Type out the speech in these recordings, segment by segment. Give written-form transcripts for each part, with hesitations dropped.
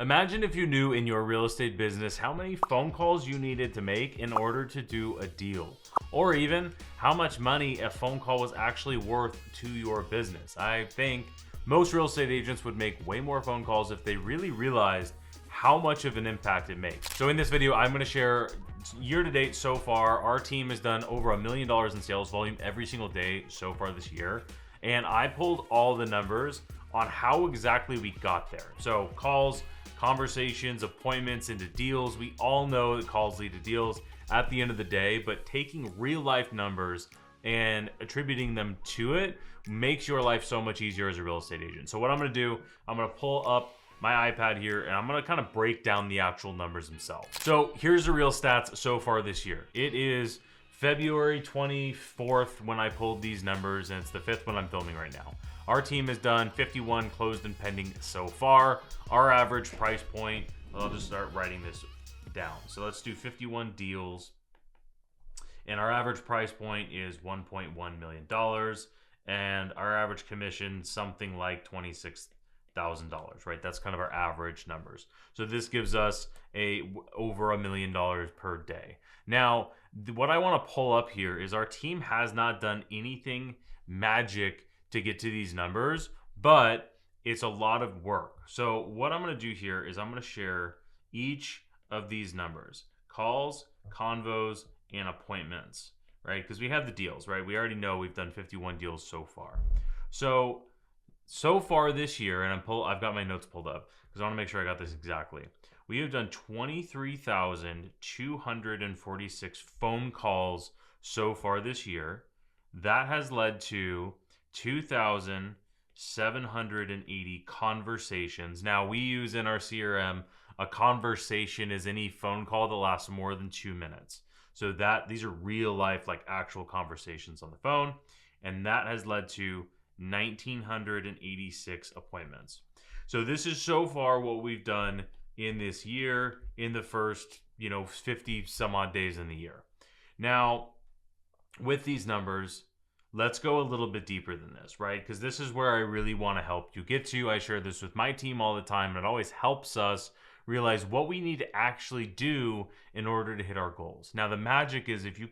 Imagine if you knew in your real estate business how many phone calls you needed to make in order to do a deal, or even how much money a phone call was actually worth to your business. I think most real estate agents would make way more phone calls if they really realized how much of an impact it makes. So in this video, I'm going to share year to date so far. Our team has done over $1 million in sales volume every single day so far this year. And I pulled all the numbers on how exactly we got there. So calls, conversations, appointments into deals. We all know that calls lead to deals at the end of the day, but taking real life numbers and attributing them to it makes your life so much easier as a real estate agent. So what I'm going to do, I'm going to pull up my iPad here and I'm going to kind of break down the actual numbers themselves. So here's the real stats so far this year. It is February 24th when I pulled these numbers, and it's the 5th when I'm filming right now. Our team has done 51 closed and pending so far. Our average price point, I'll just start writing this down. So let's do 51 deals. And our average price point is $1.1 million. And our average commission, something like $26,000, right? That's kind of our average numbers. So this gives us over $1 million per day. Now, what I want to pull up here is our team has not done anything magic to get to these numbers, but it's a lot of work. So what I'm going to do here is I'm going to share each of these numbers: calls, convos, and appointments, right? Because we have the deals, right? We already know we've done 51 deals so far. So far this year, and I've got my notes pulled up because I want to make sure I got this exactly. We have done 23,246 phone calls so far this year. That has led to 2,780 conversations. Now, we use in our CRM, a conversation is any phone call that lasts more than 2 minutes. So these are real life, like actual conversations on the phone. And that has led to 1,986 appointments. So this is so far what we've done in this year, in the first, 50 some odd days in the year. Now, with these numbers, let's go a little bit deeper than this, right? Because this is where I really want to help you get to. I share this with my team all the time, and it always helps us realize what we need to actually do in order to hit our goals. Now, the magic is if you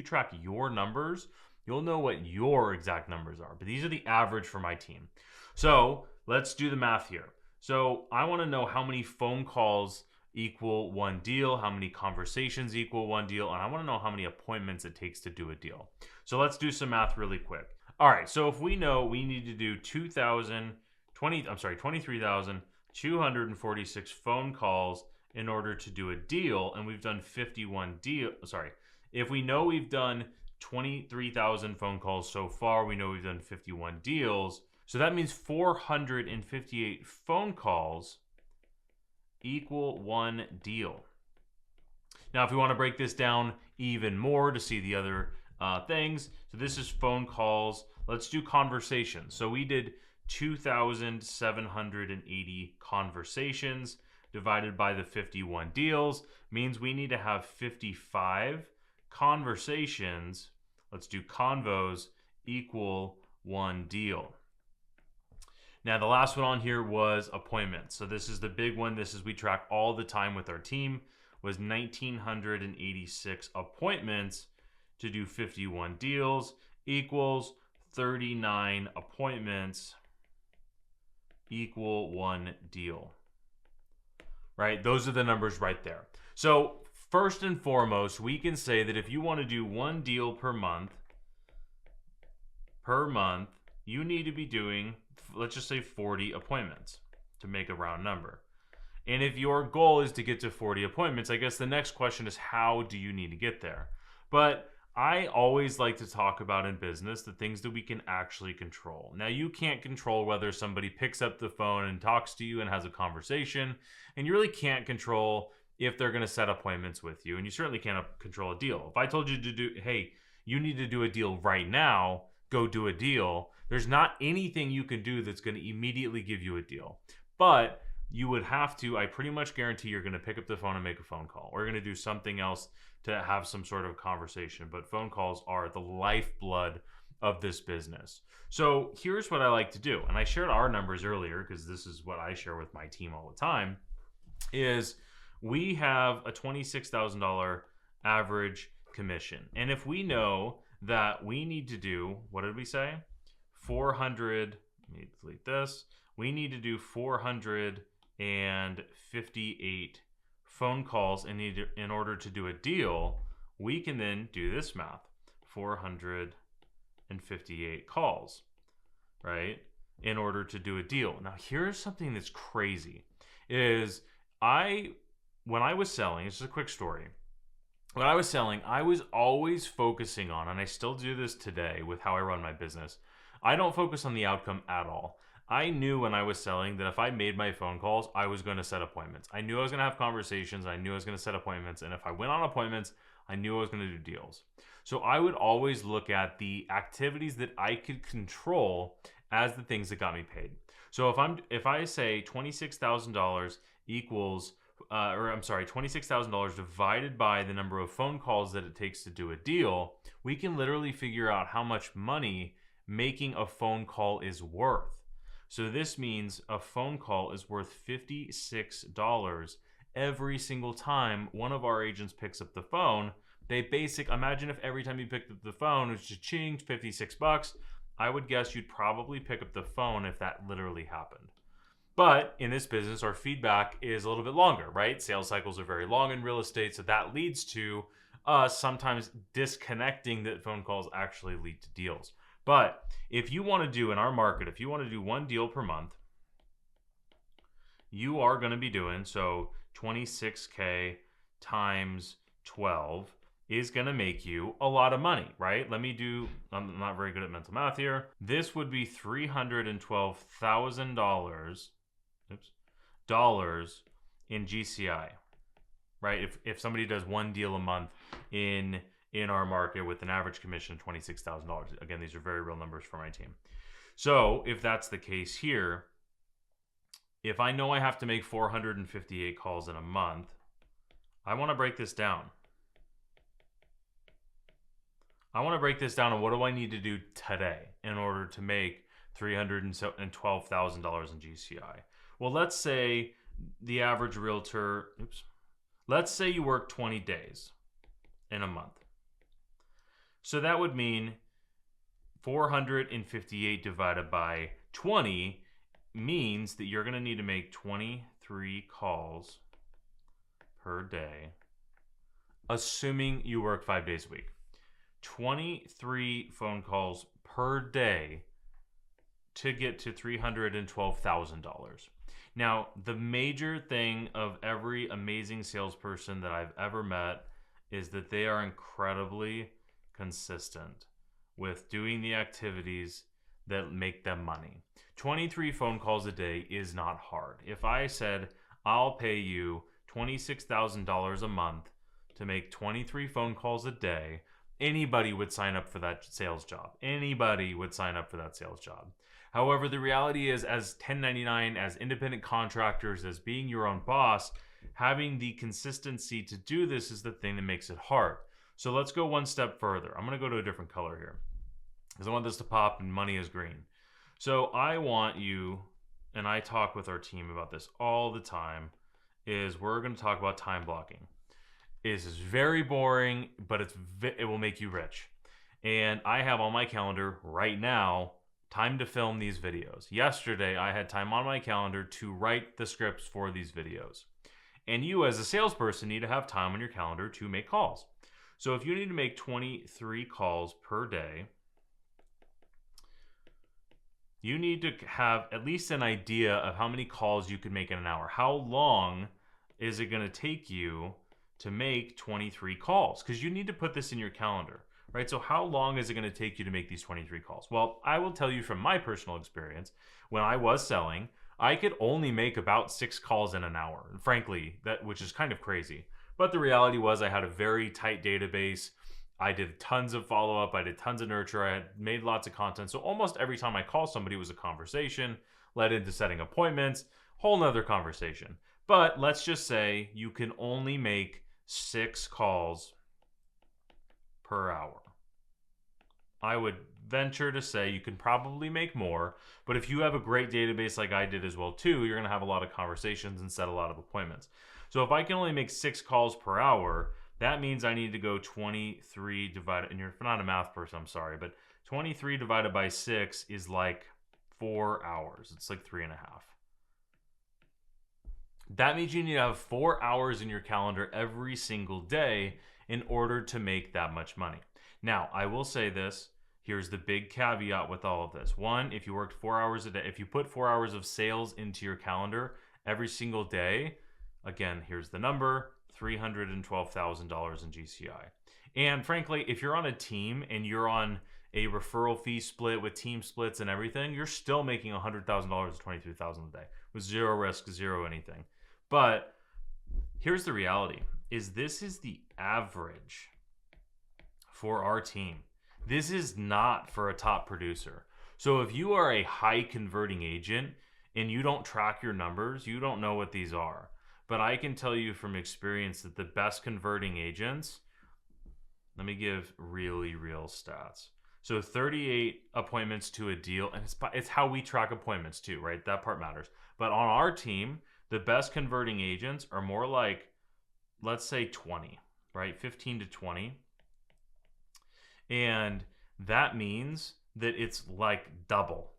track your numbers, you'll know what your exact numbers are. But these are the average for my team. So let's do the math here. So I want to know how many phone calls equal one deal, how many conversations equal one deal, and I want to know how many appointments it takes to do a deal. So let's do some math really quick. All right, so if we know we need to do 23,246 phone calls in order to do a deal, and we've done 51 deals. If we know we've done 23,000 phone calls so far, we know we've done 51 deals. So that means 458 phone calls equal one deal. Now, if we want to break this down even more to see the other things, so this is phone calls. Let's do conversations. So we did 2,780 conversations divided by the 51 deals means we need to have 55 conversations. Let's do convos equal one deal. Now, the last one on here was appointments. So this is the big one. This is we track all the time with our team, was 1,986 appointments to do 51 deals equals 39 appointments equal one deal, right? Those are the numbers right there. So first and foremost, we can say that if you want to do one deal per month, you need to be doing, let's just say 40 appointments to make a round number. And if your goal is to get to 40 appointments, I guess the next question is, how do you need to get there? But I always like to talk about in business the things that we can actually control. Now, you can't control whether somebody picks up the phone and talks to you and has a conversation, and you really can't control if they're going to set appointments with you, and you certainly can't control a deal. If I told you to do, hey, you need to do a deal right now, go do a deal, there's not anything you can do that's going to immediately give you a deal. But you would have to, I pretty much guarantee you're going to pick up the phone and make a phone call. Or you're going to do something else to have some sort of conversation. But phone calls are the lifeblood of this business. So here's what I like to do. And I shared our numbers earlier because this is what I share with my team all the time. is we have a $26,000 average commission. And if we know that we need to do, what did we say? 400, let me delete this. We need to do 458 phone calls in order to do a deal. We can then do this math, 458 calls, right? In order to do a deal. Now, here's something that's crazy is when I was selling, it's just a quick story. When I was selling, I was always focusing on, and I still do this today with how I run my business, I don't focus on the outcome at all. I knew when I was selling that if I made my phone calls, I was going to set appointments. I knew I was going to have conversations. I knew I was going to set appointments. And if I went on appointments, I knew I was going to do deals. So I would always look at the activities that I could control as the things that got me paid. So if I say $26,000 equals, $26,000 divided by the number of phone calls that it takes to do a deal, we can literally figure out how much money making a phone call is worth. So this means a phone call is worth $56 every single time one of our agents picks up the phone. Imagine if every time you picked up the phone, it was just ching, 56 bucks. I would guess you'd probably pick up the phone if that literally happened. But in this business, our feedback is a little bit longer, right? Sales cycles are very long in real estate. So that leads to us sometimes disconnecting that phone calls actually lead to deals. But if you want to do in our market, if you want to do one deal per month, you are going to be doing, so 26K times 12 is going to make you a lot of money, right? I'm not very good at mental math here. This would be $312,000 in GCI, right? If somebody does one deal a month in our market with an average commission of $26,000. Again, these are very real numbers for my team. So if that's the case here, if I know I have to make 458 calls in a month, I want to break this down. On what do I need to do today in order to make $312,000 in GCI. Well, let's say the average realtor, let's say you work 20 days in a month. So that would mean 458 divided by 20 means that you're going to need to make 23 calls per day, assuming you work 5 days a week. 23 phone calls per day to get to $312,000. Now, the major thing of every amazing salesperson that I've ever met is that they are incredibly consistent with doing the activities that make them money. 23 phone calls a day is not hard. If I said, I'll pay you $26,000 a month to make 23 phone calls a day, anybody would sign up for that sales job. However, the reality is, as 1099, as independent contractors, as being your own boss, having the consistency to do this is the thing that makes it hard. So let's go one step further. I'm going to go to a different color here because I want this to pop and money is green. So I want you, and I talk with our team about this all the time, is we're going to talk about time blocking. This is very boring, but it will make you rich. And I have on my calendar right now time to film these videos. Yesterday, I had time on my calendar to write the scripts for these videos. And you as a salesperson need to have time on your calendar to make calls. So if you need to make 23 calls per day, you need to have at least an idea of how many calls you could make in an hour. How long is it going to take you to make 23 calls? Because you need to put this in your calendar, right? So how long is it going to take you to make these 23 calls? Well, I will tell you from my personal experience, when I was selling, I could only make about 6 calls in an hour. And frankly, which is kind of crazy. But the reality was I had a very tight database. I did tons of follow-up. I did tons of nurture. I had made lots of content. So almost every time I called somebody was a conversation, led into setting appointments, whole nother conversation. But let's just say you can only make 6 calls per hour. I would venture to say you can probably make more, but if you have a great database like I did as well too, you're going to have a lot of conversations and set a lot of appointments. So if I can only make 6 calls per hour, that means I need to go 23 divided, and you're not a math person, I'm sorry, but 23 divided by 6 is like 4 hours. It's like 3.5. That means you need to have 4 hours in your calendar every single day in order to make that much money. Now, I will say this. Here's the big caveat with all of this. One, if you worked 4 hours a day, if you put 4 hours of sales into your calendar every single day, again, here's the number, $312,000 in GCI. And frankly, if you're on a team and you're on a referral fee split with team splits and everything, you're still making $100,000 to $23,000 a day with zero risk, zero anything. But here's the reality, is this is the average for our team. This is not for a top producer. So if you are a high converting agent and you don't track your numbers, you don't know what these are. But I can tell you from experience that the best converting agents, let me give really real stats. So 38 appointments to a deal, and it's how we track appointments too, right? That part matters. But on our team, the best converting agents are more like, let's say 20, right? 15 to 20. And that means that it's like double.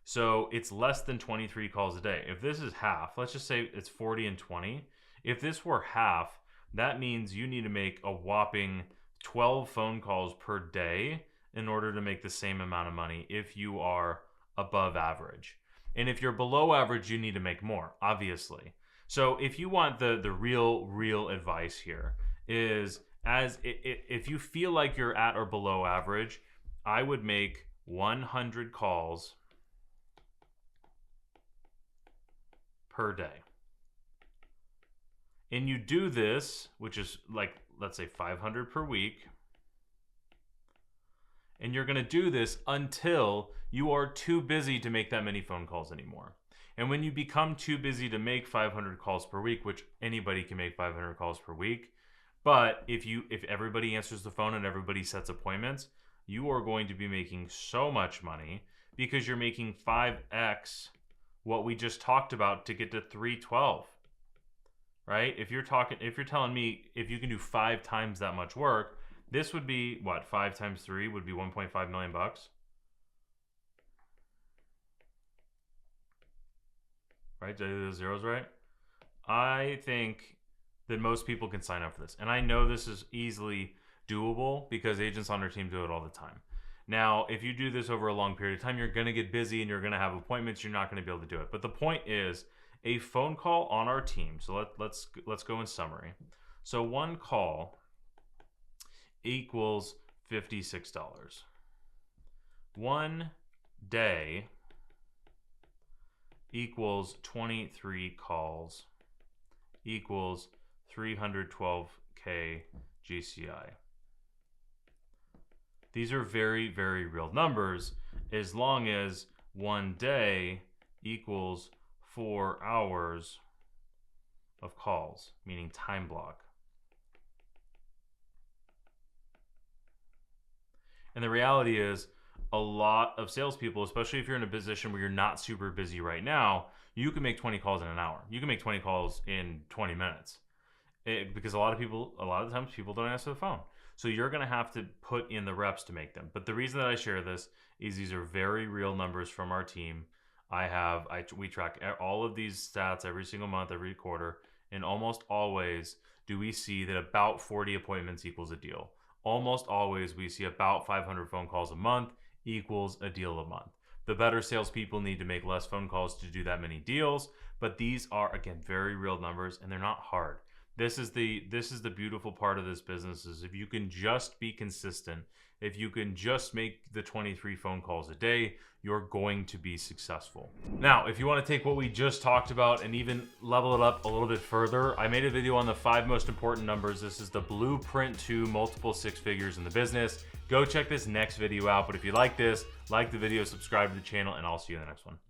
So it's less than 23 calls a day. If this is half, let's just say it's 40 and 20. If this were half, that means you need to make a whopping 12 phone calls per day in order to make the same amount of money if you are above average. And if you're below average, you need to make more, obviously. So if you want the real advice here is, if you feel like you're at or below average, I would make 100 calls per day. And you do this, which is like, let's say 500 per week. And you're going to do this until you are too busy to make that many phone calls anymore. And when you become too busy to make 500 calls per week, which anybody can make 500 calls per week, but if everybody answers the phone and everybody sets appointments, you are going to be making so much money because you're making 5x what we just talked about to get to 312. Right? If you're telling me if you can do 5 times that much work, this would be what? 5 times 3 would be 1.5 million bucks. Right? Did I do the zeros right? I think that most people can sign up for this. And I know this is easily doable because agents on our team do it all the time. Now, if you do this over a long period of time, you're going to get busy and you're going to have appointments. You're not going to be able to do it. But the point is, a phone call on our team. So let's go in summary. So one call equals $56. One day equals 23 calls equals 312K GCI. These are very, very real numbers as long as one day equals 4 hours of calls, meaning time block. And the reality is, a lot of salespeople, especially if you're in a position where you're not super busy right now, you can make 20 calls in an hour. You can make 20 calls in 20 minutes. Because a lot of times people don't answer the phone. So you're going to have to put in the reps to make them. But the reason that I share this is these are very real numbers from our team. We track all of these stats every single month, every quarter, and almost always do we see that about 40 appointments equals a deal. Almost always we see about 500 phone calls a month equals a deal a month. The better salespeople need to make less phone calls to do that many deals, but these are, again, very real numbers and they're not hard. This is the beautiful part of this business is if you can just be consistent, if you can just make the 23 phone calls a day, you're going to be successful. Now, if you want to take what we just talked about and even level it up a little bit further, I made a video on the 5 most important numbers. This is the blueprint to multiple 6 figures in the business. Go check this next video out. But if you like this, like the video, subscribe to the channel, and I'll see you in the next one.